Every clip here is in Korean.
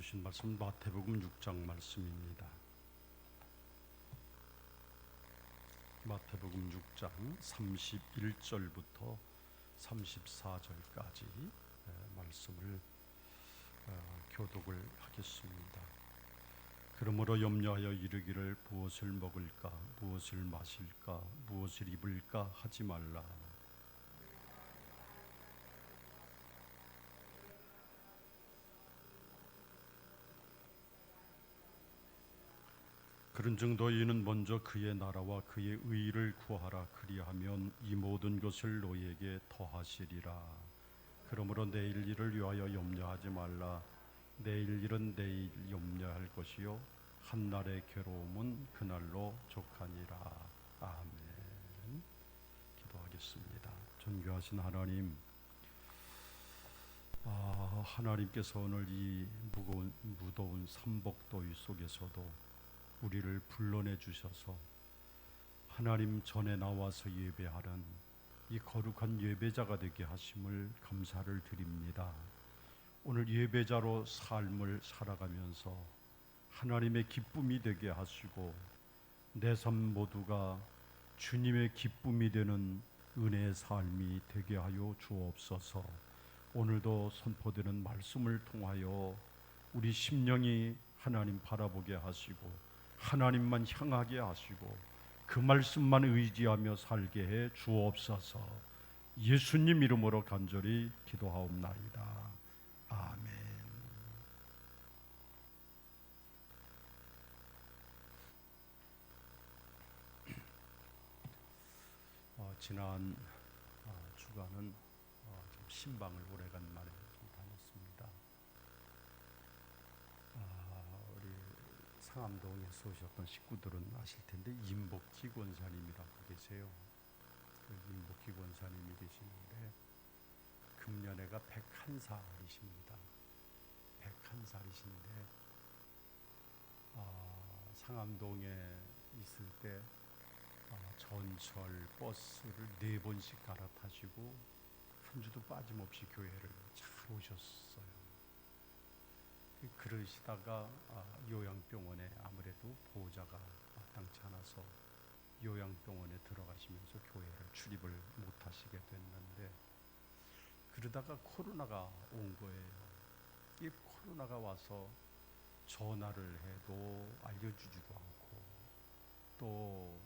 주신 말씀 마태복음 6장 말씀입니다. 마태복음 6장 31절부터 34절까지 말씀을 교독을 하겠습니다. 그러므로 염려하여 이르기를 무엇을 먹을까, 무엇을 마실까, 무엇을 입을까 하지 말라. 그런즉 너희는 먼저 그의 나라와 그의 의를 구하라. 그리하면 이 모든 것을 너희에게 더하시리라. 그러므로 내일 일을 위하여 염려하지 말라. 내일 일은 내일 염려할 것이요 한날의 괴로움은 그날로 족하니라. 아멘. 기도하겠습니다. 존귀하신 하나님, 하나님께서 오늘 이 무더운 삼복더위 속에서도 우리를 불러내 주셔서 하나님 전에 나와서 예배하는 이 거룩한 예배자가 되게 하심을 감사를 드립니다. 오늘 예배자로 삶을 살아가면서 하나님의 기쁨이 되게 하시고 내 삶 모두가 주님의 기쁨이 되는 은혜의 삶이 되게 하여 주옵소서. 오늘도 선포되는 말씀을 통하여 우리 심령이 하나님 바라보게 하시고 하나님만 향하게 하시고 그 말씀만 의지하며 살게 해 주옵소서. 예수님 이름으로 간절히 기도하옵나이다. 아멘. 지난 주간은 좀 신방을 오래간만에 좀 다녔습니다. 우리 상암동에서 오셨던 식구들은 아실 텐데 임복희 권사님이라고 계세요. 그 임복희 권사님이 계시는데 금년에가 101살이십니다. 101살이신데 상암동에 있을 때 전철 버스를 4번씩 갈아타시고 한 주도 빠짐없이 교회를 잘 오셨어요. 그러시다가 요양병원에 아무래도 보호자가 마땅치 않아서 요양병원에 들어가시면서 교회를 출입을 못하시게 됐는데 그러다가 코로나가 온 거예요. 이 코로나가 와서 전화를 해도 알려주지도 않고 또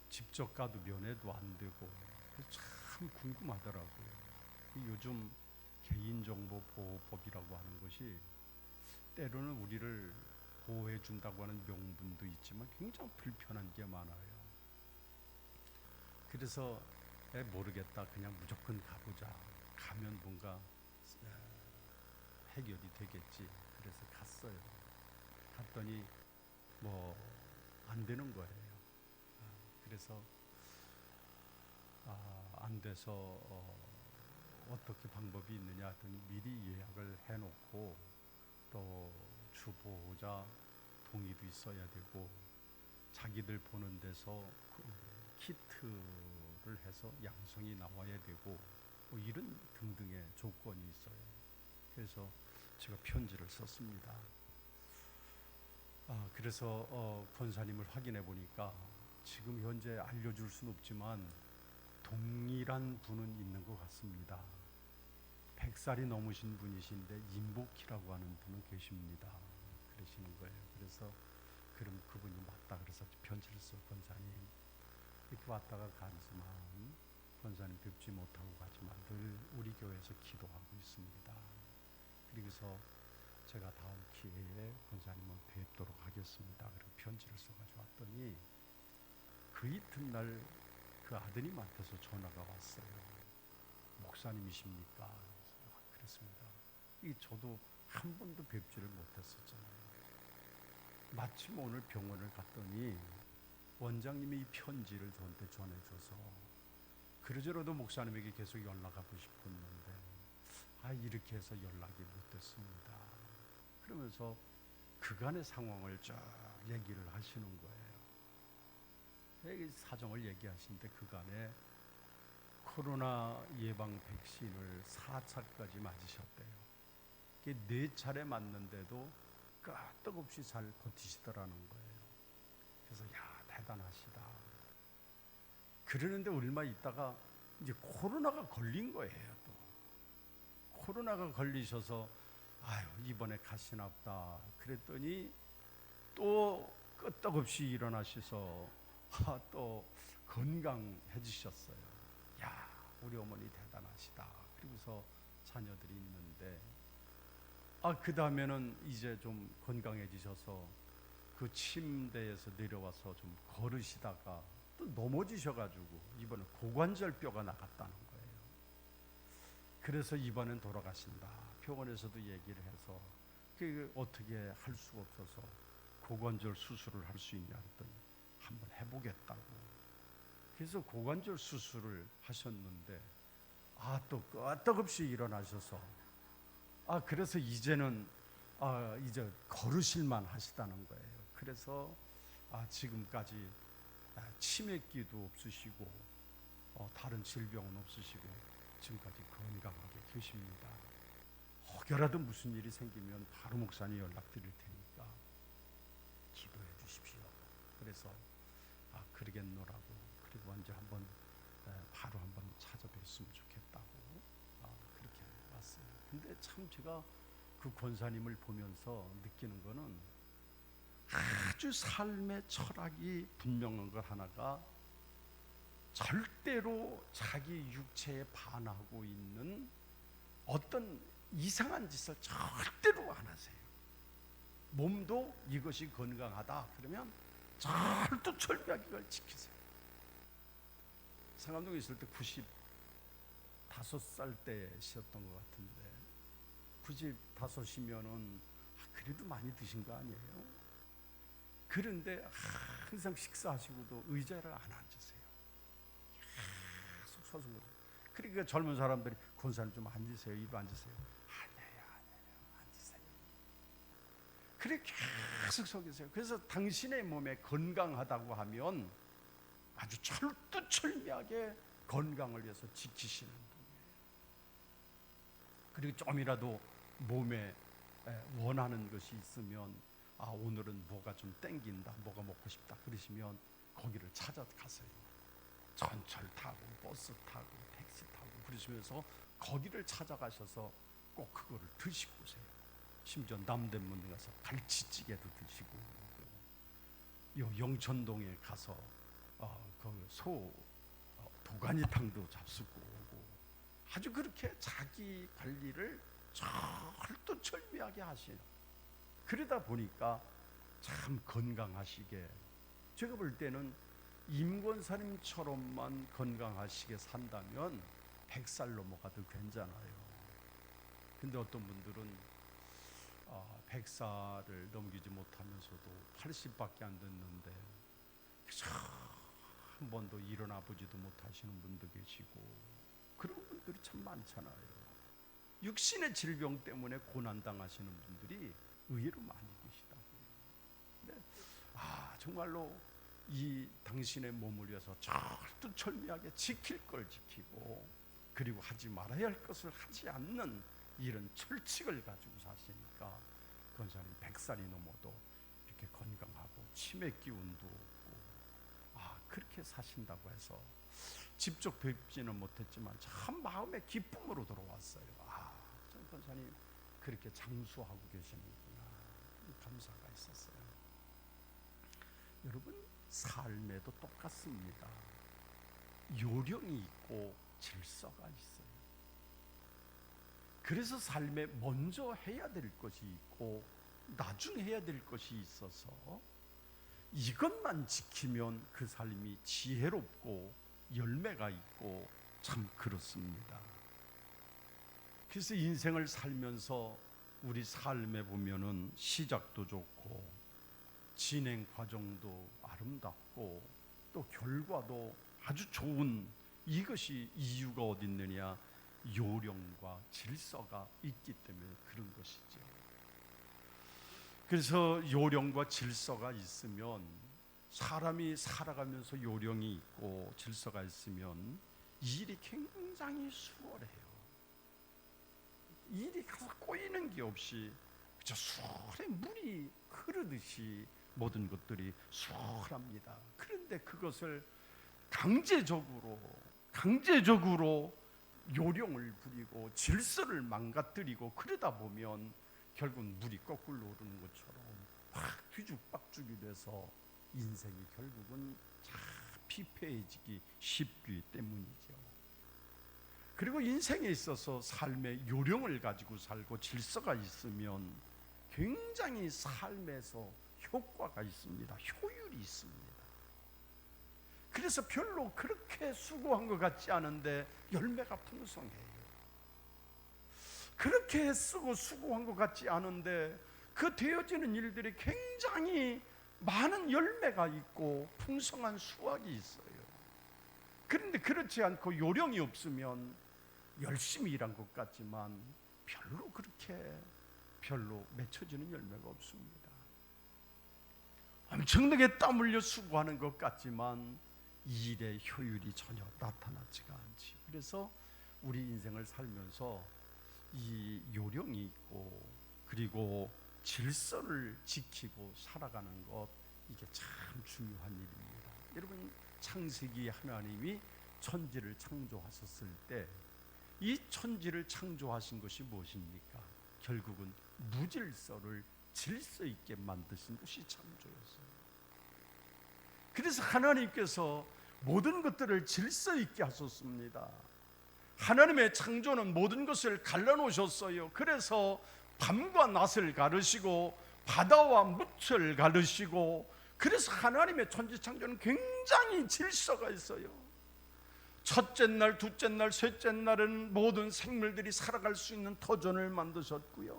직접 가도 면회도 안 되고 참 궁금하더라고요. 요즘 개인정보보호법이라고 하는 것이 때로는 우리를 보호해 준다고 하는 명분도 있지만 굉장히 불편한 게 많아요. 그래서 모르겠다, 그냥 무조건 가보자. 가면 뭔가 해결이 되겠지. 그래서 갔어요. 갔더니 안 되는 거예요. 그래서 안 돼서 어떻게 방법이 있느냐 하더니 미리 예약을 해놓고 또 주보호자 동의도 있어야 되고 자기들 보는 데서 키트를 해서 양성이 나와야 되고 이런 등등의 조건이 있어요. 그래서 제가 편지를 썼습니다. 그래서 권사님을 확인해 보니까 지금 현재 알려줄 수는 없지만 동일한 분은 있는 것 같습니다. 100살이 넘으신 분이신데 임복희라고 하는 분은 계십니다. 그러시는 거예요. 그래서 그럼 그분이 맞다 그래서 편지를 써. 권사님 이렇게 왔다가 가지만 권사님 뵙지 못하고 가지만 늘 우리 교회에서 기도하고 있습니다. 그래서 제가 다음 기회에 권사님을 뵙도록 하겠습니다. 그리고 편지를 써가지고 왔더니 그 이튿날 그 아드님한테서 전화가 왔어요. 목사님이십니까? 그렇습니다. 저도 한 번도 뵙지를 못했었잖아요. 마침 오늘 병원을 갔더니 원장님이 이 편지를 저한테 전해줘서 그러저러도 목사님에게 계속 연락하고 싶었는데 이렇게 해서 연락이 못됐습니다. 그러면서 그간의 상황을 쭉 얘기를 하시는 거예요. 사정을 얘기하시는데 그간에 코로나 예방 백신을 4차까지 맞으셨대요. 네 차례 맞는데도 끄떡없이 잘 버티시더라는 거예요. 그래서 야, 대단하시다. 그러는데 얼마 있다가 이제 코로나가 걸린 거예요. 또 코로나가 걸리셔서 아유, 이번에 가시나 보다 그랬더니 또 끄떡없이 일어나셔서 또 건강해지셨어요. 야, 우리 어머니 대단하시다. 그리고서 자녀들이 있는데 그 다음에는 이제 좀 건강해지셔서 그 침대에서 내려와서 좀 걸으시다가 또 넘어지셔가지고 이번에 고관절 뼈가 나갔다는 거예요. 그래서 이번엔 돌아가신다. 병원에서도 얘기를 해서 그 어떻게 할 수가 없어서 고관절 수술을 할 수 있냐 했더니 한번 해보겠다고. 그래서 고관절 수술을 하셨는데 또 끄떡없이 일어나셔서 그래서 이제는 이제 걸으실만 하시다는 거예요. 그래서 지금까지 치매기도 없으시고 다른 질병은 없으시고 지금까지 건강하게 계십니다. 혹여라도 무슨 일이 생기면 바로 목사님 연락드릴 테니까 기도해 주십시오. 그래서 그러겠노라고. 그리고 언제 한번 바로 한번 찾아뵀으면 좋겠다고 그렇게 왔어요. 근데 참 제가 그 권사님을 보면서 느끼는 거는 아주 삶의 철학이 분명한 것 하나가 절대로 자기 육체에 반하고 있는 어떤 이상한 짓을 절대로 안 하세요. 몸도 이것이 건강하다 그러면 철두철미하게 그걸 지키세요. 상암동에 있을 때 95살 때셨던 것 같은데 95이면은 그래도 많이 드신 거 아니에요? 그런데 항상 식사하시고도 의자를 안 앉으세요. 계속 서서. 그러니까 젊은 사람들이 권사님 좀 앉으세요. 이리 앉으세요. 아니에요. 앉으세요. 그래 계속 서 계세요. 그래서 당신의 몸에 건강하다고 하면 아주 철두철미하게 건강을 위해서 지키시는 분이에요. 그리고 좀이라도 몸에 원하는 것이 있으면 오늘은 뭐가 좀 땡긴다, 뭐가 먹고 싶다 그러시면 거기를 찾아가세요. 전철 타고 버스 타고 택시 타고 그러시면서 거기를 찾아가셔서 꼭 그거를 드시고 오세요. 심지어 남대문 가서 갈치찌개도 드시고, 요 영천동에 가서 그 도가니탕도 잡수고 오고, 아주 그렇게 자기 관리를 철두철미하게 하세요. 그러다 보니까 참 건강하시게, 제가 볼 때는 임권사님처럼만 건강하시게 산다면 100살 넘어가도 괜찮아요. 근데 어떤 분들은 100살을 넘기지 못하면서도 80밖에 안 됐는데 한 번도 일어나 보지도 못하시는 분도 계시고, 그런 분들이 참 많잖아요. 육신의 질병 때문에 고난당하시는 분들이 의외로 많이 계시다고요. 근데 정말로 이 당신의 몸을 위해서 철두철미하게 지킬 걸 지키고, 그리고 하지 말아야 할 것을 하지 않는 이런 철칙을 가지고 사시니까 권사님 100살이 넘어도 이렇게 건강하고 치매 기운도 없고 그렇게 사신다고 해서 직접 뵙지는 못했지만 참 마음의 기쁨으로 돌아왔어요. 전 권사님 그렇게 장수하고 계시는구나, 감사가 있었어요. 여러분, 삶에도 똑같습니다. 요령이 있고 질서가 있어요. 그래서 삶에 먼저 해야 될 것이 있고 나중에 해야 될 것이 있어서 이것만 지키면 그 삶이 지혜롭고 열매가 있고 참 그렇습니다. 그래서 인생을 살면서 우리 삶에 보면은 시작도 좋고 진행 과정도 아름답고 또 결과도 아주 좋은, 이것이 이유가 어디 있느냐? 요령과 질서가 있기 때문에 그런 것이죠. 그래서 요령과 질서가 있으면, 사람이 살아가면서 요령이 있고 질서가 있으면 일이 굉장히 수월해요. 일이 가서 꼬이는 게 없이 저 수월에 물이 흐르듯이 모든 것들이 수월합니다. 그런데 그것을 강제적으로 요령을 부리고 질서를 망가뜨리고 그러다 보면 결국 물이 거꾸로 오르는 것처럼 확 뒤죽박죽이 돼서 인생이 결국은 참 피폐해지기 쉽기 때문이죠. 그리고 인생에 있어서 삶의 요령을 가지고 살고 질서가 있으면 굉장히 삶에서 효과가 있습니다. 효율이 있습니다. 그래서 별로 그렇게 수고한 것 같지 않은데 열매가 풍성해요. 그렇게 쓰고 수고한 것 같지 않은데 그 되어지는 일들이 굉장히 많은 열매가 있고 풍성한 수확이 있어요. 그런데 그렇지 않고 요령이 없으면 열심히 일한 것 같지만 별로 맺혀지는 열매가 없습니다. 엄청나게 땀 흘려 수고하는 것 같지만 일의 효율이 전혀 나타나지가 않지. 그래서 우리 인생을 살면서 이 요령이 있고 그리고 질서를 지키고 살아가는 것, 이게 참 중요한 일입니다. 여러분, 창세기 하나님이 천지를 창조하셨을 때 이 천지를 창조하신 것이 무엇입니까? 결국은 무질서를 질서 있게 만드신 것이 창조였어요. 그래서 하나님께서 모든 것들을 질서 있게 하셨습니다. 하나님의 창조는 모든 것을 갈라놓으셨어요. 그래서 밤과 낮을 가르시고 바다와 묻을 가르시고, 그래서 하나님의 천지 창조는 굉장히 질서가 있어요. 첫째 날, 둘째 날, 셋째 날은 모든 생물들이 살아갈 수 있는 터전을 만드셨고요.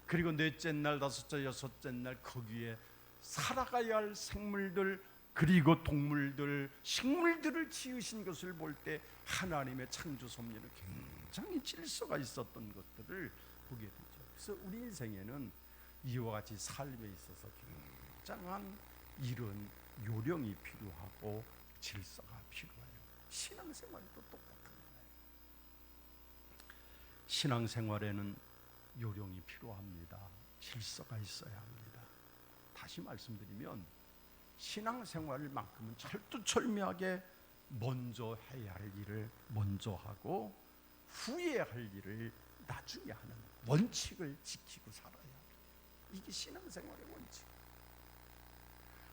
그리고 넷째 날, 다섯째, 여섯째 날 거기에 살아가야 할 생물들, 그리고 동물들, 식물들을 지으신 것을 볼 때 하나님의 창조 섭리는 굉장히 질서가 있었던 것들을 보게 되죠. 그래서 우리 인생에는 이와 같이 삶에 있어서 굉장한 이런 요령이 필요하고 질서가 필요해요. 신앙생활도 똑같은 거예요. 신앙생활에는 요령이 필요합니다. 질서가 있어야 합니다. 다시 말씀드리면 신앙생활만큼은 철두철미하게 먼저 해야 할 일을 먼저 하고 후에 할 일을 나중에 하는 원칙을 지키고 살아야 합니다. 이게 신앙생활의 원칙.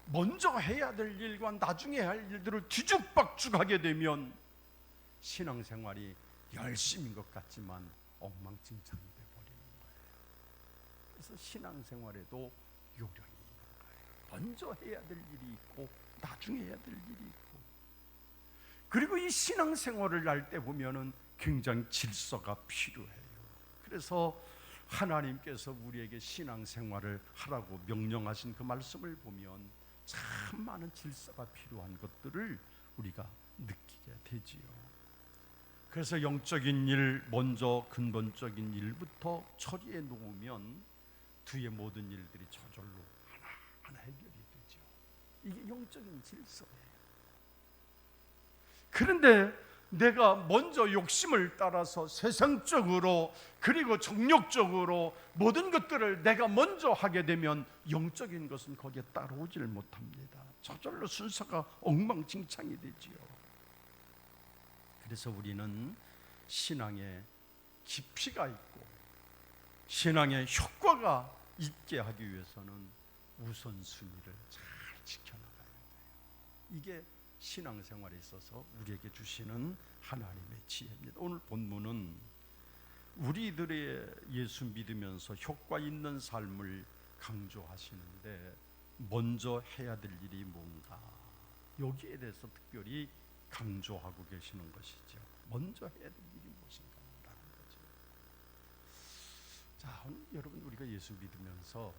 먼저 해야 될 일과 나중에 할 일들을 뒤죽박죽하게 되면 신앙생활이 열심인 것 같지만 엉망진창이 되어버리는 거예요. 그래서 신앙생활에도 요령이 있는 거예요. 먼저 해야 될 일이 있고 나중에 해야 될 일이 있고, 그리고 이 신앙생활을 할 때 보면은 굉장히 질서가 필요해요. 그래서 하나님께서 우리에게 신앙생활을 하라고 명령하신 그 말씀을 보면 참 많은 질서가 필요한 것들을 우리가 느끼게 되지요. 그래서 영적인 일, 먼저 근본적인 일부터 처리해 놓으면 뒤에 모든 일들이 저절로 하나하나 해결이 되죠. 이게 영적인 질서예요. 그런데 내가 먼저 욕심을 따라서 세상적으로 그리고 정욕적으로 모든 것들을 내가 먼저 하게 되면 영적인 것은 거기에 따라오질 못합니다. 저절로 순서가 엉망진창이 되지요. 그래서 우리는 신앙에 깊이가 있고 신앙의 효과가 있게 하기 위해서는 우선순위를 잘 지켜나가야 돼요. 이게 신앙생활에 있어서 우리에게 주시는 하나님의 지혜입니다. 오늘 본문은 우리들의 예수 믿으면서 효과 있는 삶을 강조하시는데 먼저 해야 될 일이 뭔가, 여기에 대해서 특별히 강조하고 계시는 것이죠. 먼저 해야 될 일이 무엇인가라는 거죠. 자, 여러분, 우리가 예수 믿으면서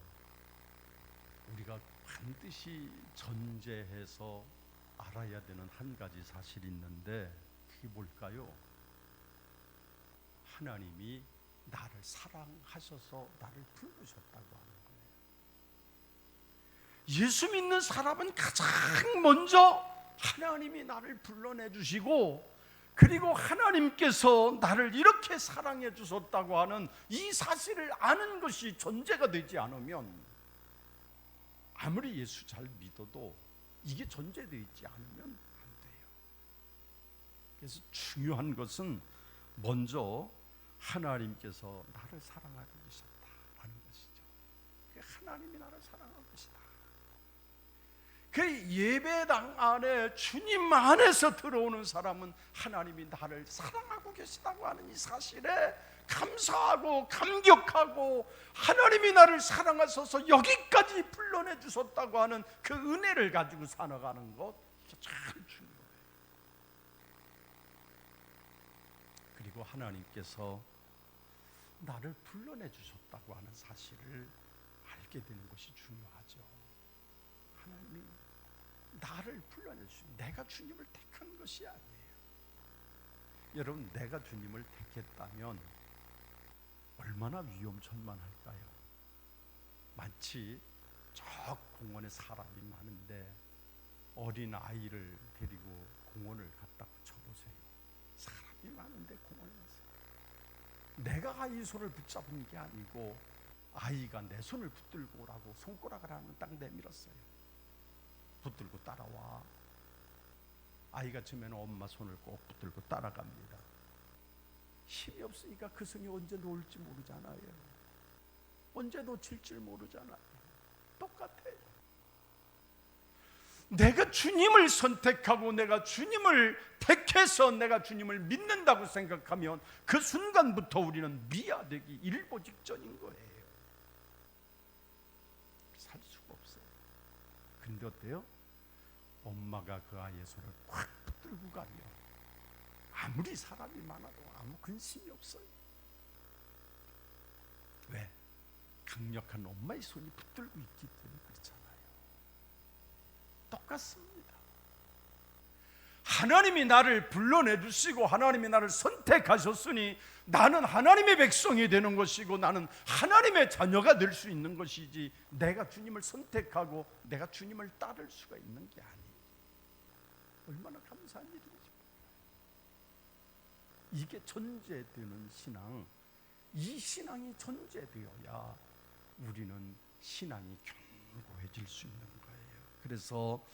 우리가 반드시 전제해서 알아야 되는 한 가지 사실이 있는데 그게 뭘까요? 하나님이 나를 사랑하셔서 나를 부르셨다고 하는 거예요. 예수 믿는 사람은 가장 먼저 하나님이 나를 불러내 주시고 그리고 하나님께서 나를 이렇게 사랑해 주셨다고 하는 이 사실을 아는 것이 전제가 되지 않으면 아무리 예수 잘 믿어도 이게 전제되어 있지 않으면 안 돼요. 그래서 중요한 것은 먼저 하나님께서 나를 사랑하고 계셨다라는 것이죠. 하나님이 나를 사랑하고 계시다. 그 예배당 안에 주님 안에서 들어오는 사람은 하나님이 나를 사랑하고 계시다고 하는 이 사실에 감사하고 감격하고 하나님이 나를 사랑하셔서 여기까지 불러내 주셨다고 하는 그 은혜를 가지고 살아가는 것, 이게 참 중요해요. 그리고 하나님께서 나를 불러내 주셨다고 하는 사실을 알게 되는 것이 중요하죠. 하나님이 나를 불러내 주신, 내가 주님을 택한 것이 아니에요. 여러분, 내가 주님을 택했다면 얼마나 위험천만할까요? 마치 저 공원에 사람이 많은데 어린 아이를 데리고 공원을 갖다 붙여보세요. 사람이 많은데 공원에 가서 내가 아이 손을 붙잡은 게 아니고 아이가 내 손을 붙들고 오라고 손가락을 하면 딱 내밀었어요. 붙들고 따라와. 아이가 처음에는 엄마 손을 꼭 붙들고 따라갑니다. 힘이 없으니까 그 손이 언제 놓을지 모르잖아요. 언제 놓칠지 모르잖아요. 똑같아요. 내가 주님을 선택하고 내가 주님을 택해서 내가 주님을 믿는다고 생각하면 그 순간부터 우리는 미아되기 일보 직전인 거예요. 살 수가 없어요. 근데 어때요? 엄마가 그 아이의 손을 확 붙들고 가면 아무리 사람이 많아도 아무 근심이 없어요. 왜? 강력한 엄마의 손이 붙들고 있기 때문에 그렇잖아요. 똑같습니다. 하나님이 나를 불러내주시고 하나님이 나를 선택하셨으니 나는 하나님의 백성이 되는 것이고 나는 하나님의 자녀가 될 수 있는 것이지 내가 주님을 선택하고 내가 주님을 따를 수가 있는 게 아니에요. 얼마나 감사한 일인지. 이게 전제되는 신앙, 이 신앙이 전제되어야 우리는 신앙이 견고해질 수 있는 거예요. 그래서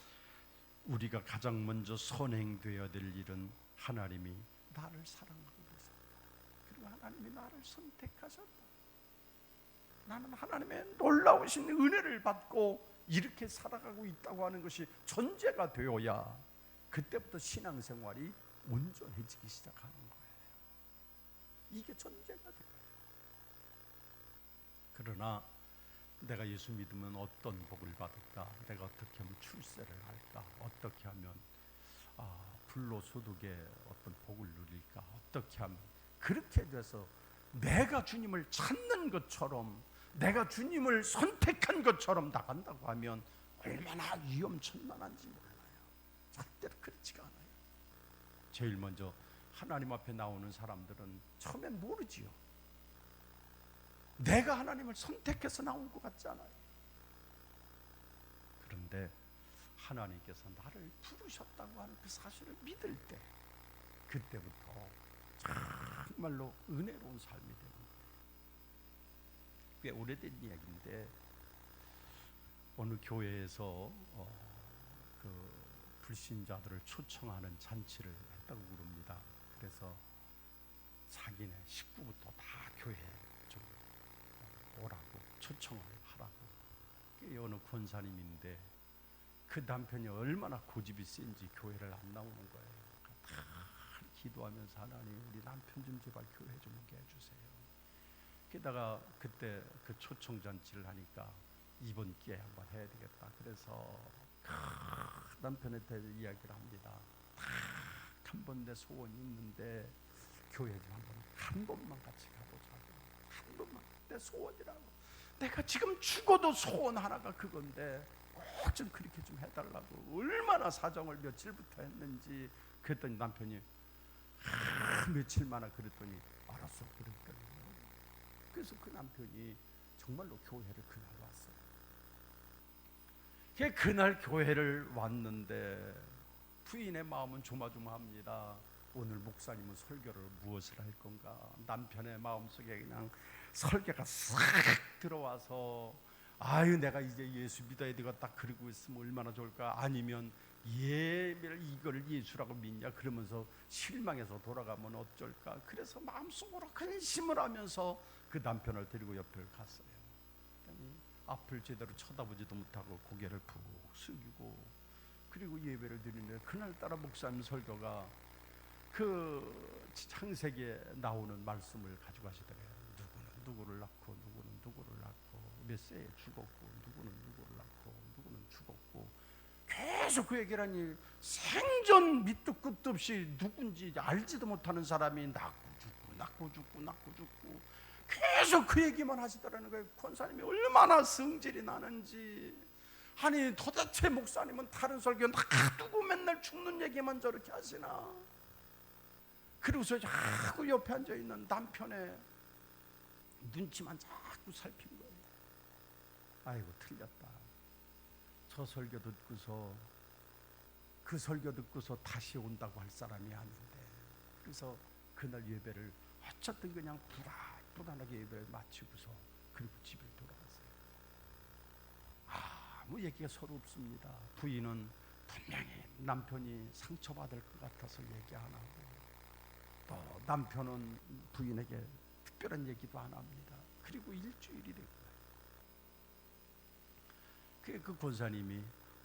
우리가 가장 먼저 선행되어야 될 일은 하나님이 나를 사랑하고 계셨다. 그리고 하나님이 나를 선택하셨다. 나는 하나님의 놀라우신 은혜를 받고 이렇게 살아가고 있다고 하는 것이 전제가 되어야 그때부터 신앙생활이 온전해지기 시작하는 거예요. 이게 전제가 돼요. 그러나 내가 예수 믿으면 어떤 복을 받을까? 내가 어떻게 하면 출세를 할까? 어떻게 하면 불로소득의 어떤 복을 누릴까? 어떻게 하면 그렇게 돼서 내가 주님을 찾는 것처럼 내가 주님을 선택한 것처럼 나간다고 하면 얼마나 위험천만한지 몰라요. 절대로 그렇지가 않아요. 제일 먼저 하나님 앞에 나오는 사람들은 처음엔 모르지요. 내가 하나님을 선택해서 나온 것 같지 않아요. 그런데 하나님께서 나를 부르셨다고 하는 그 사실을 믿을 때 그때부터 정말로 은혜로운 삶이 되는 거예요. 꽤 오래된 이야기인데 어느 교회에서 그 불신자들을 초청하는 잔치를 했다고 그럽니다. 그래서 자기네 식구부터 다 교회에 좀 오라고 초청을 하라고. 어느 권사님인데 그 남편이 얼마나 고집이 센지 교회를 안 나오는 거예요. 다 기도하면서 하나님 우리 남편 좀 제발 교회 좀 오게 해주세요. 게다가 그때 그 초청 잔치를 하니까 이번 기회에 한번 해야 되겠다. 그래서 남편한테 이야기를 합니다. 한 번 내 소원이 있는데 교회 좀 한 번만 같이 가보자고. 한 번만 내 소원이라고. 내가 지금 죽어도 소원 하나가 그건데 꼭 좀 그렇게 좀 해달라고. 얼마나 사정을 며칠부터 했는지. 그랬더니 남편이 며칠 만에 그랬더니 알았어 그랬더니. 그래서 그 남편이 정말로 교회를 그날 왔어요. 그날 교회를 왔는데 부인의 마음은 조마조마합니다. 오늘 목사님은 설교를 무엇을 할 건가? 남편의 마음속에 그냥 설교가 싹 들어와서 아유 내가 이제 예수 믿어야 되겠다 그러고 있으면 얼마나 좋을까? 아니면 예배를 이걸 예수라고 믿냐? 그러면서 실망해서 돌아가면 어쩔까? 그래서 마음속으로 근심을 하면서 그 남편을 데리고 옆을 갔어요. 앞을 제대로 쳐다보지도 못하고 고개를 푹 숙이고 그리고 예배를 드리는데 그날따라 목사님 설교가 그 창세기에 나오는 말씀을 가지고 하시더래요. 누구는 누구를 낳고 누구는 누구를 낳고 몇 세에 죽었고 누구는 누구를 낳고 누구는 죽었고 계속 그 얘기를 하니 생전 밑도 끝도 없이 누군지 알지도 못하는 사람이 낳고 죽고 계속 그 얘기만 하시더라는 거예요. 권사님이 얼마나 성질이 나는지. 아니 도대체 목사님은 다른 설교 놔두고 맨날 죽는 얘기만 저렇게 하시나. 그리고서 자꾸 옆에 앉아있는 남편의 눈치만 자꾸 살핀 거예요. 아이고 틀렸다. 저 설교 듣고서 그 설교 듣고서 다시 온다고 할 사람이 아닌데. 그래서 그날 예배를 어쨌든 그냥 불안하게 예배를 마치고서 그리고 집에 돌아갔어요. 아무 얘기가 서로 없습니다. 부인은 분명히 남편이 상처받을 것 같아서 얘기 안 하고 또 남편은 부인에게 특별한 얘기도 안 합니다. 그리고 일주일이 된 거예요. 그 권사님이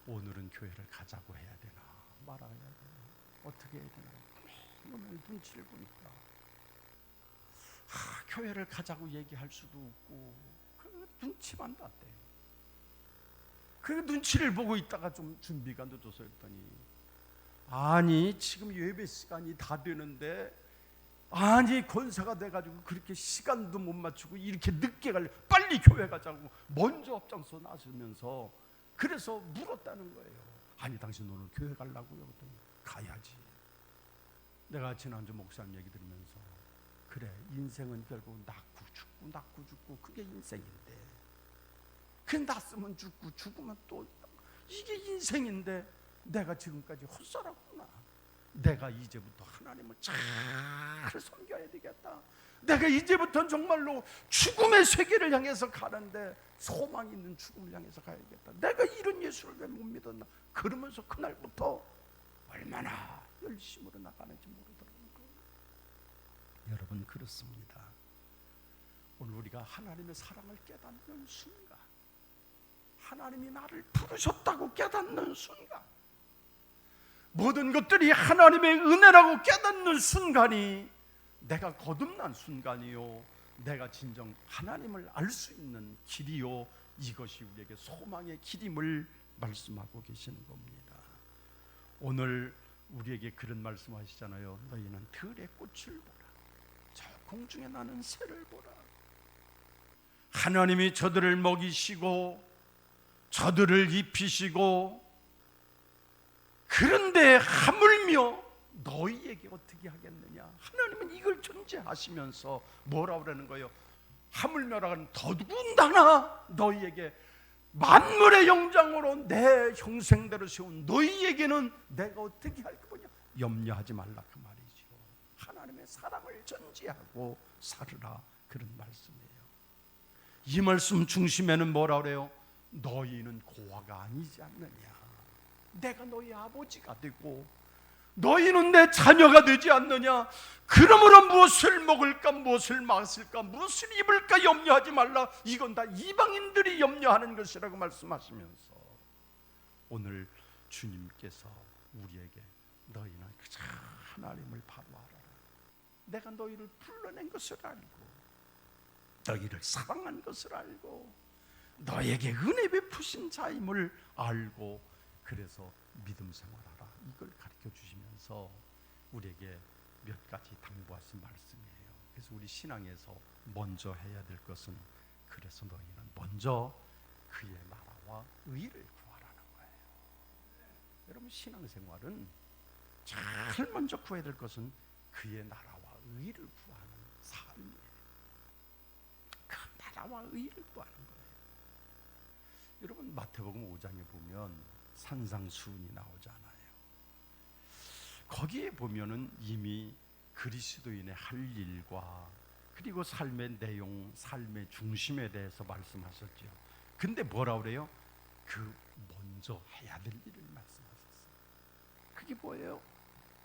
오늘은 교회를 가자고 해야 되나 말아야 되나 어떻게 해야 되나 이놈의 눈치를 보니까 교회를 가자고 얘기할 수도 없고 그 눈치만 봤대요. 그 눈치를 보고 있다가 좀 준비가 늦어서 했더니 아니 지금 예배 시간이 다 되는데 아니 권사가 돼가지고 그렇게 시간도 못 맞추고 이렇게 늦게 갈래 빨리 교회 가자고 먼저 앞장서 나서면서 그래서 물었다는 거예요. 아니 당신 오늘 교회 가려고요? 그랬더니 가야지. 내가 지난주 목사님 얘기 들으면서 그래 인생은 결국 낳고 죽고 그게 인생인데 그 낳으면 죽고 죽으면 또 이게 인생인데 내가 지금까지 헛살았구나. 내가 이제부터 하나님을 잘 섬겨야 되겠다. 내가 이제부터는 정말로 죽음의 세계를 향해서 가는데 소망 있는 죽음을 향해서 가야겠다. 내가 이런 예수를 왜 못 믿었나. 그러면서 그날부터 얼마나 열심으로 나가는지 모르더라는 거예요. 여러분 그렇습니다. 오늘 우리가 하나님의 사랑을 깨닫는 순간, 하나님이 나를 부르셨다고 깨닫는 순간, 모든 것들이 하나님의 은혜라고 깨닫는 순간이 내가 거듭난 순간이요, 내가 진정 하나님을 알 수 있는 길이요, 이것이 우리에게 소망의 길임을 말씀하고 계시는 겁니다. 오늘 우리에게 그런 말씀하시잖아요. 너희는 들의 꽃을 보라, 저 공중에 나는 새를 보라. 하나님이 저들을 먹이시고 저들을 입히시고, 그런데 하물며 너희에게 어떻게 하겠느냐. 하나님은 이걸 존재하시면서 뭐라고 그러는 거예요? 하물며라는 더군다나 너희에게 만물의 영장으로 내 형생대로 세운 너희에게는 내가 어떻게 할 거냐. 염려하지 말라 그 말이죠. 하나님의 사랑을 전제하고 살으라, 그런 말씀이에요. 이 말씀 중심에는 뭐라 그래요? 너희는 고아가 아니지 않느냐. 내가 너희 아버지가 되고 너희는 내 자녀가 되지 않느냐. 그러므로 무엇을 먹을까, 무엇을 마실까, 무엇을 입을까 염려하지 말라. 이건 다 이방인들이 염려하는 것이라고 말씀하시면서 오늘 주님께서 우리에게 너희는 그저 하나님을 바로 알아라. 내가 너희를 불러낸 것을 알고 너희를 사랑한 것을 알고 너에게 은혜 베푸신 자임을 알고, 그래서 믿음 생활하라, 이걸 가르쳐 주시면서 우리에게 몇 가지 당부하신 말씀이에요. 그래서 우리 신앙에서 먼저 해야 될 것은, 그래서 너희는 먼저 그의 나라와 의를 구하라는 거예요. 여러분 신앙생활은 제일 먼저 구해야 될 것은 그의 나라와 의를 구하는 삶이에요. 그 나라와 의를 구하는 거예요. 여러분 마태복음 5장에 보면 산상수훈이 나오잖아요. 거기에 보면은 이미 그리스도인의 할 일과 그리고 삶의 내용, 삶의 중심에 대해서 말씀하셨죠. 근데 뭐라 그래요? 그 먼저 해야 될 일을 말씀하셨어요. 그게 뭐예요?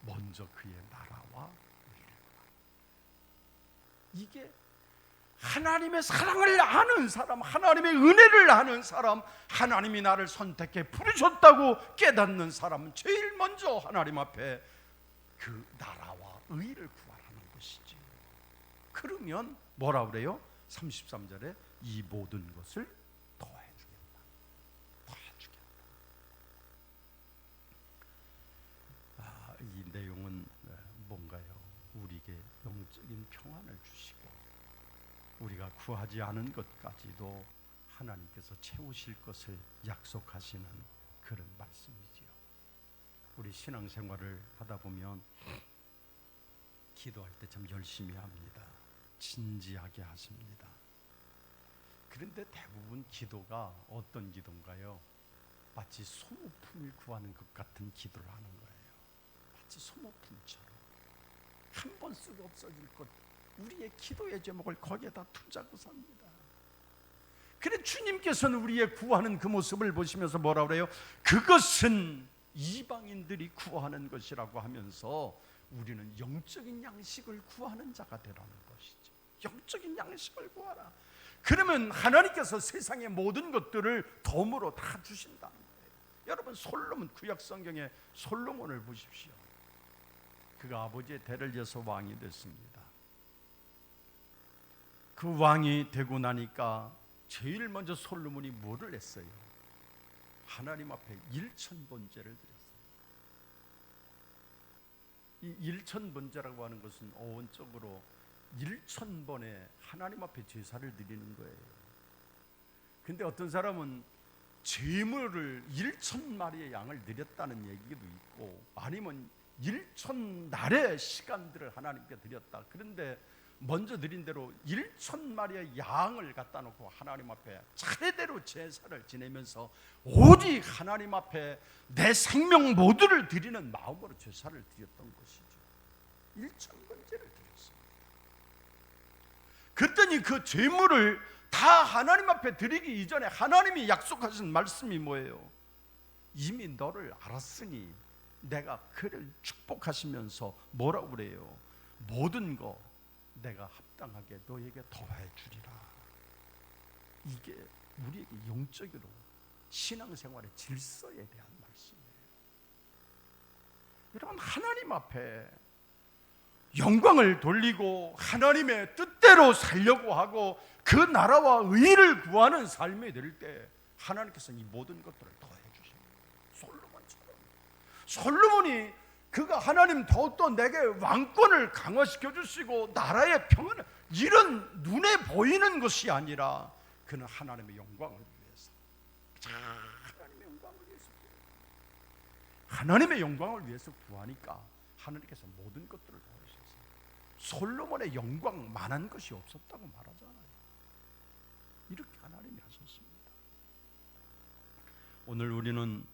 먼저 그의 나라와 의를. 이게 하나님의 사랑을 아는 사람, 하나님의 은혜를 아는 사람, 하나님이 나를 선택해 부르셨다고 깨닫는 사람은 제일 먼저 하나님 앞에 그 나라와 의를 구하라는 것이지. 그러면 뭐라 그래요? 33절에 이 모든 것을 더해주겠다. 이 내용은 뭔가요? 우리에게 영적인 평안을 주시고 우리가 구하지 않은 것까지도 하나님께서 채우실 것을 약속하시는 그런 말씀이지요. 우리 신앙생활을 하다 보면 기도할 때 참 열심히 합니다. 진지하게 하십니다. 그런데 대부분 기도가 어떤 기도인가요? 마치 소모품을 구하는 것 같은 기도를 하는 거예요. 마치 소모품처럼 한 번 쓰고 없어질 것, 우리의 기도의 제목을 거기에다 투자하고 삽니다. 그래 주님께서는 우리의 구하는 그 모습을 보시면서 뭐라 그래요? 그것은 이방인들이 구하는 것이라고 하면서 우리는 영적인 양식을 구하는 자가 되라는 것이죠. 영적인 양식을 구하라. 그러면 하나님께서 세상의 모든 것들을 덤으로 다 주신다는 거예요. 여러분 솔로몬, 구약 성경에 솔로몬을 보십시오. 그가 아버지의 대를 이어서 왕이 됐습니다. 그 왕이 되고 나니까 제일 먼저 솔로몬이 뭐를 했어요? 하나님 앞에 1,000번제를 드렸어요. 이 1,000번제라고 하는 것은 어원적으로 1,000번에 하나님 앞에 제사를 드리는 거예요. 근데 어떤 사람은 제물을 1,000마리의 양을 드렸다는 얘기도 있고, 아니면 1,000날의 시간들을 하나님께 드렸다. 그런데 먼저 드린 대로 1,000마리의 양을 갖다 놓고 하나님 앞에 차례대로 제사를 지내면서 오직 하나님 앞에 내 생명 모두를 드리는 마음으로 제사를 드렸던 것이죠. 1,000번제를 드렸습니다. 그랬더니 그 제물을 다 하나님 앞에 드리기 이전에 하나님이 약속하신 말씀이 뭐예요? 이미 너를 알았으니 내가 그를 축복하시면서 뭐라고 그래요? 모든 거 내가 합당하게 너에게 더해 주리라. 이게 우리에게 영적으로 신앙생활의 질서에 대한 말씀이에요. 여러분 하나님 앞에 영광을 돌리고 하나님의 뜻대로 살려고 하고 그 나라와 의를 구하는 삶이 될 때 하나님께서 이 모든 것들을 더해 주십니다. 솔로몬이 그가 하나님 더욱더 내게 왕권을 강화시켜 주시고 나라의 평안을, 이런 눈에 보이는 것이 아니라 그는 하나님의 영광을 위해서, 하나님의 영광을 위해서 구하니까 하나님께서 모든 것들을 도와주셨어요. 솔로몬의 영광만한 것이 없었다고 말하잖아요. 이렇게 하나님이 하셨습니다. 오늘 우리는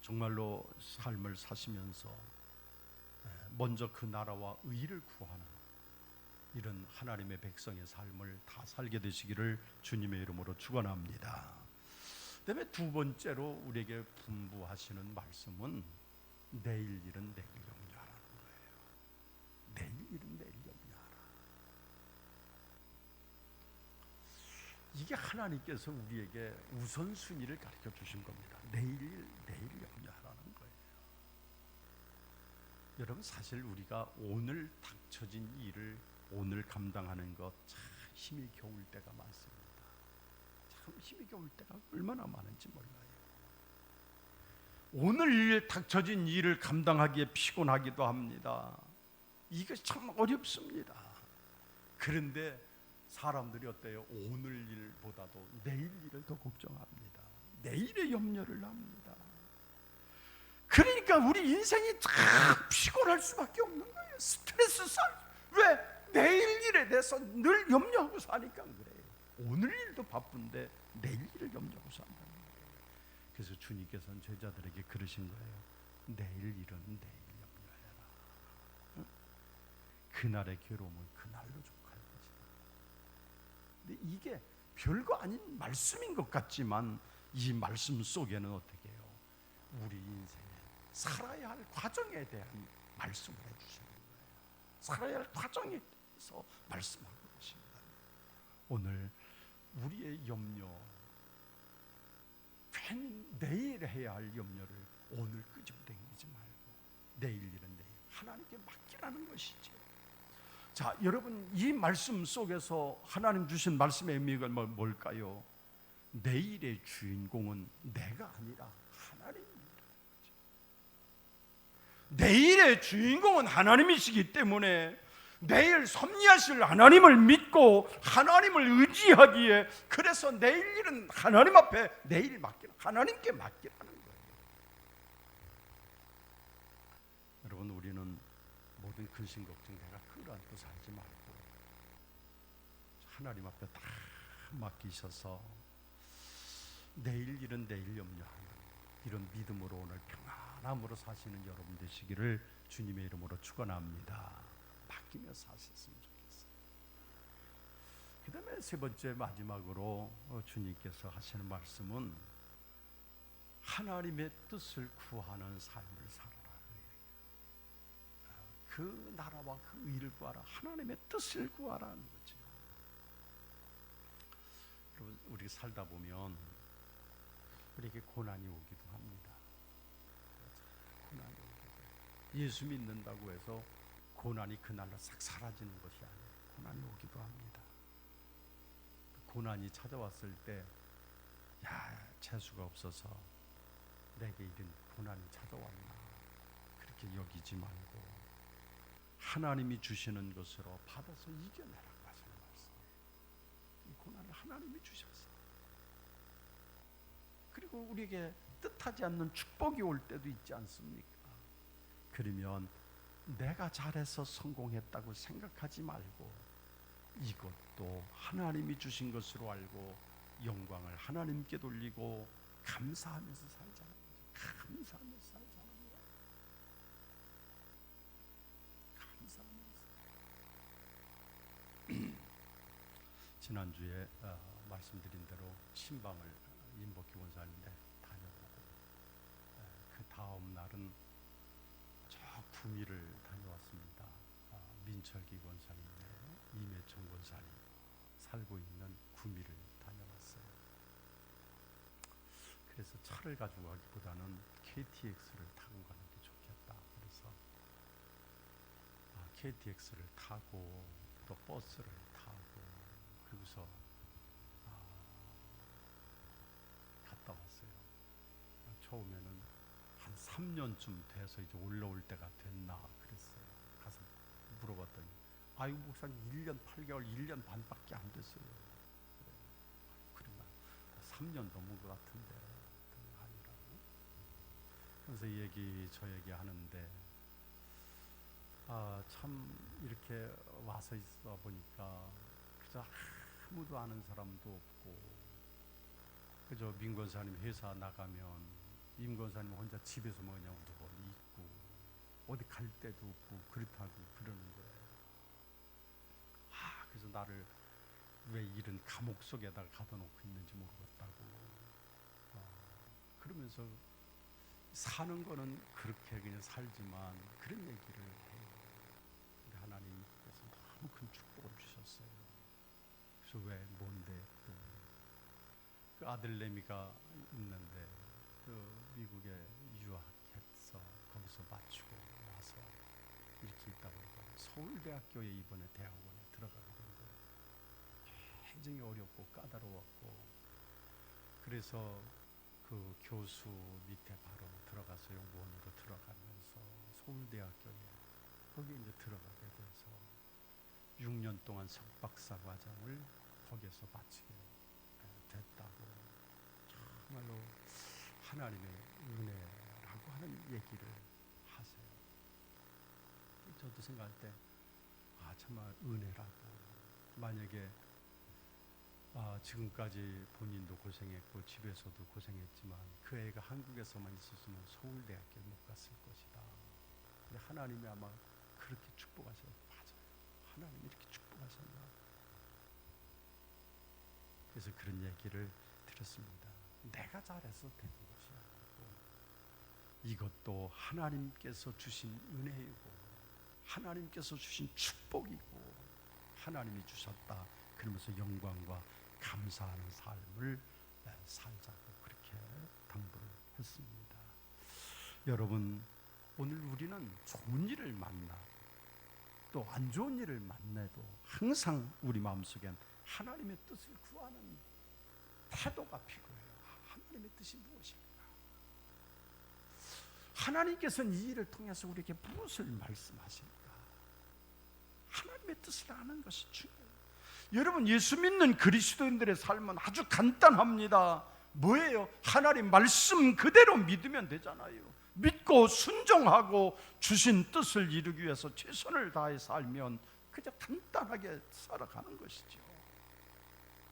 정말로 삶을 사시면서 먼저 그 나라와 의를 구하는 이런 하나님의 백성의 삶을 다 살게 되시기를 주님의 이름으로 축원합니다. 그다음에 두 번째로 우리에게 분부하시는 말씀은 내일 일은 내일 염려하라는 거예요. 내일 일은 내일 염려하라. 이게 하나님께서 우리에게 우선순위를 가르쳐 주신 겁니다. 내일 염려하라는 거예요. 여러분 사실 우리가 오늘 닥쳐진 일을 오늘 감당하는 것 참 힘이 겨울 때가 많습니다. 참 힘이 겨울 때가 얼마나 많은지 몰라요. 오늘 닥쳐진 일을 감당하기에 피곤하기도 합니다. 이것이 참 어렵습니다. 그런데 사람들이 어때요? 오늘 일보다도 내일 일을 더 걱정합니다. 내일의 염려를 합니다. 그러니까 우리 인생이 참 피곤할 수밖에 없는 거예요. 스트레스 왜? 내일 일에 대해서 늘 염려하고 사니까 그래요. 오늘 일도 바쁜데 내일 일을 염려하고 산다는 거예요. 그래서 주님께서는 제자들에게 그러신 거예요. 내일 일은 내일 염려해라. 그날의 괴로움은 그날로 족할 것이다. 근데 이게 별거 아닌 말씀인 것 같지만 이 말씀 속에는 어떻게 해요? 우리 인생에 살아야 할 과정에 대한 말씀을 해주시는 거예요. 살아야 할 과정에 대해서 말씀하고 계십니다. 오늘 우리의 염려, 괜히 내일 해야 할 염려를 오늘 끄집어당기지 말고 내일 일은 내일 하나님께 맡기라는 것이죠. 자, 여러분, 이 말씀 속에서 하나님 주신 말씀의 의미가 뭘까요? 내일의 주인공은 내가 아니라 하나님입니다. 내일의 주인공은 하나님이시기 때문에 내일 섭리하실 하나님을 믿고 하나님을 의지하기에, 그래서 내일 일은 하나님 앞에 내일 맡기라, 하나님께 맡기라는 거예요. 여러분, 우리는 모든 근심 걱정 내가 끌어안고 살지 말고 하나님 앞에 다 맡기셔서 내일 일은 내일 염려하는 이런 믿음으로 오늘 평안함으로 사시는 여러분 되시기를 주님의 이름으로 축원합니다. 맡기며 사셨으면 좋겠어요. 그 다음에 세 번째 마지막으로 주님께서 하시는 말씀은 하나님의 뜻을 구하는 삶을 살아라. 그 나라와 그 의를 구하라. 하나님의 뜻을 구하라는 거죠. 여러분, 우리 살다 보면 우리에게 고난이 오기도 합니다. 고난이 오기도. 예수 믿는다고 해서 고난이 그날로 싹 사라지는 것이 아니에요. 고난이 오기도 합니다. 고난이 찾아왔을 때, 야, 재수가 없어서 내게 이런 고난이 찾아왔나, 그렇게 여기지 말고 하나님이 주시는 것으로 받아서 이겨내라고 하시는 말씀이에요. 이 고난을 하나님이 주셨어요. 그리고 우리에게 뜻하지 않는 축복이 올 때도 있지 않습니까? 그러면 내가 잘해서 성공했다고 생각하지 말고 이것도 하나님이 주신 것으로 알고 영광을 하나님께 돌리고 감사하면서 살자는 거죠. 감사하면서 살자는 거예요. 감사하면서. 지난주에 말씀드린 대로 신방을 임복희 원사님네 다녀보고, 그 다음 날은 저 구미를 다녀왔습니다. 민철기 권사님네, 임혜청 권사님 살고 있는 구미를 다녀왔어요. 그래서 차를 가지고 가기보다는 KTX를 타고 가는 게 좋겠다. 그래서 KTX를 타고 또 버스를 타고 그래서 갔다 왔어요. 처음에는 한 3년쯤 돼서 이제 올라올 때가 됐나 그랬어요. 가서 물어봤더니, 아유 목사님 1년 8개월, 1년 반밖에 안 됐어요. 그러나 3년 넘은 것 같은데 아니라고. 그래서 저 얘기 하는데, 참 이렇게 와서 있어 보니까 그저 아무도 아는 사람도 없고, 그저 민 권사님 회사 나가면 임 권사님 혼자 집에서 그냥 누워 있고 어디 갈 데도 없고 그렇다고 그러는 거예요. 그래서 나를 왜 이런 감옥 속에다가 가둬놓고 있는지 모르겠다고. 그러면서 사는 거는 그렇게 그냥 살지만 그런 얘기를 해요. 근데 하나님께서 너무 큰 축복을 주셨어요. 그래서 왜 뭔데? 그 아들내미가 있는데 그 미국에 유학해서 거기서 마치고 와서 이렇게 있다 보니까 서울대학교에 이번에 대학원에 들어가게 된 거예요. 굉장히 어렵고 까다로웠고, 그래서 그 교수 밑에 바로 들어가서 연구원으로 들어가면서 서울대학교에 거기 이제 들어가게 돼서 6년 동안 석박사 과정을 거기에서 마치게 됐다고. 정말로 하나님의 은혜라고 하는 얘기를 하세요. 저도 생각할 때 정말 은혜라고. 만약에 지금까지 본인도 고생했고 집에서도 고생했지만 그 애가 한국에서만 있었으면 서울대학교에 못 갔을 것이다. 근데 하나님이 아마 그렇게 축복하셔서 맞아요. 그래서 그런 얘기를 들었습니다. 내가 잘해서 되는 것이 아니고 이것도 하나님께서 주신 은혜이고 하나님께서 주신 축복이고 하나님이 주셨다. 그러면서 영광과 감사하는 삶을 살자고 그렇게 당부를 했습니다. 여러분, 오늘 우리는 좋은 일을 만나 또 안 좋은 일을 만나도 항상 우리 마음속엔 하나님의 뜻을 구하는 태도가 필요해요. 하나님의 뜻이 무엇입니까? 하나님께서는 이 일을 통해서 우리에게 무엇을 말씀하십니까? 하나님의 뜻을 아는 것이 중요해요. 여러분, 예수 믿는 그리스도인들의 삶은 아주 간단합니다. 뭐예요? 하나님 말씀 그대로 믿으면 되잖아요. 믿고 순종하고 주신 뜻을 이루기 위해서 최선을 다해 살면 그저 간단하게 살아가는 것이죠.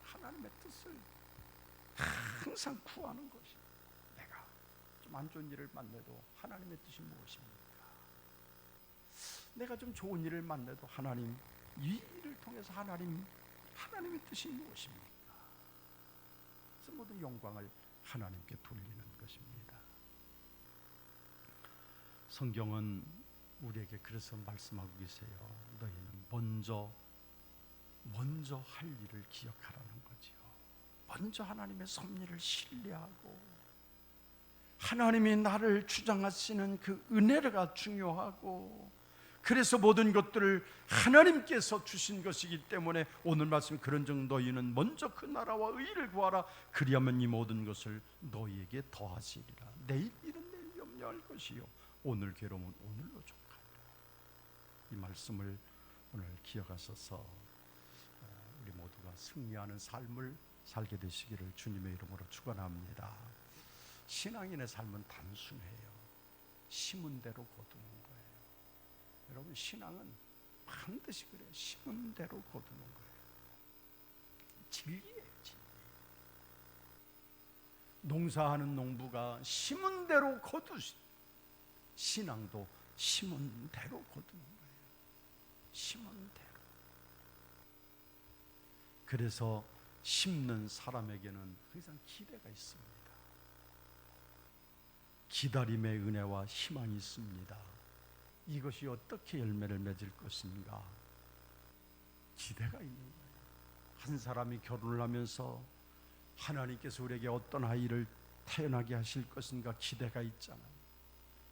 하나님의 뜻을 항상 구하는 것이, 내가 좀 안 좋은 일을 만나도 하나님의 뜻이 무엇입니까? 내가 좀 좋은 일을 만나도 하나님, 이 일을 통해서 하나님의 뜻이 무엇입니까? 그래서 모든 영광을 하나님께 돌리는 것입니다. 성경은 우리에게 그래서 말씀하고 계세요. 너희는 먼저 할 일을 기억하라는 거지요. 먼저 하나님의 섭리를 신뢰하고 하나님이 나를 주장하시는 그 은혜가 중요하고, 그래서 모든 것들을 하나님께서 주신 것이기 때문에 오늘 말씀 그런즉 너희는 먼저 그 나라와 의를 구하라. 그리하면 이 모든 것을 너희에게 더하시리라. 내일 일은 내일 염려할 것이요 오늘 괴로움은 오늘로 족하리라. 이 말씀을 오늘 기억하셔서 우리 모두가 승리하는 삶을 살게 되시기를 주님의 이름으로 축원합니다. 신앙인의 삶은 단순해요. 심은 대로 거두는 거예요. 여러분, 신앙은 반드시 그래요. 심은 대로 거두는 거예요. 진리예요, 진리. 농사하는 농부가 심은 대로 거두시, 신앙도 심은 대로 거두는 거예요. 심은 대로. 그래서 심는 사람에게는 항상 기대가 있습니다. 기다림의 은혜와 희망이 있습니다. 이것이 어떻게 열매를 맺을 것인가? 기대가 있는 거예요. 한 사람이 결혼을 하면서 하나님께서 우리에게 어떤 아이를 태어나게 하실 것인가 기대가 있잖아요.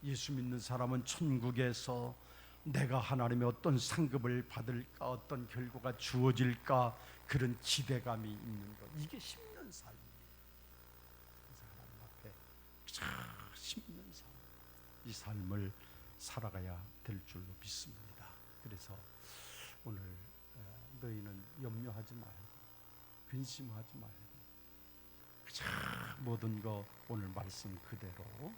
예수 믿는 사람은 천국에서 내가 하나님의 어떤 상급을 받을까, 어떤 결과가 주어질까, 그런 기대감이 있는 것. 이게 심는 삶이에요. 하나님 앞에 심는 삶, 이 삶을 살아가야 될 줄로 믿습니다. 그래서 오늘 너희는 염려하지 말고 근심하지 말고 모든 거 오늘 말씀 그대로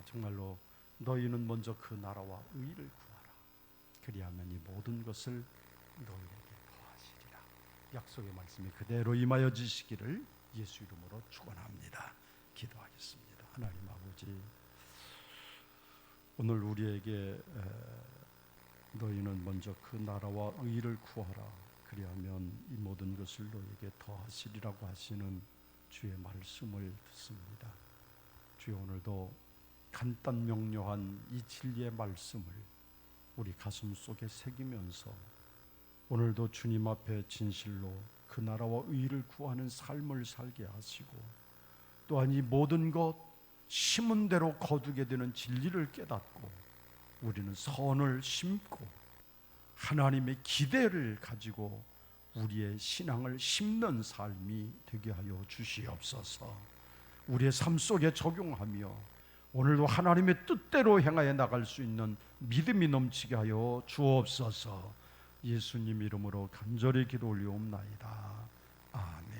정말로 너희는 먼저 그 나라와 의를 구하라. 그리하면 이 모든 것을 너희에게 더하시리라. 약속의 말씀이 그대로 임하여 주시기를 예수 이름으로 축원합니다. 기도하겠습니다. 하나님 아버지, 오늘 우리에게 너희는 먼저 그 나라와 의를 구하라. 그리하면 이 모든 것을 너희에게 더하시리라고 하시는 주의 말씀을 듣습니다. 주여, 오늘도 간단 명료한 이 진리의 말씀을 우리 가슴 속에 새기면서 오늘도 주님 앞에 진실로 그 나라와 의를 구하는 삶을 살게 하시고, 또한 이 모든 것 심은 대로 거두게 되는 진리를 깨닫고 우리는 선을 심고 하나님의 기대를 가지고 우리의 신앙을 심는 삶이 되게 하여 주시옵소서. 우리의 삶 속에 적용하며 오늘도 하나님의 뜻대로 행하여 나갈 수 있는 믿음이 넘치게 하여 주옵소서. 예수님 이름으로 간절히 기도 올리옵나이다. 아멘.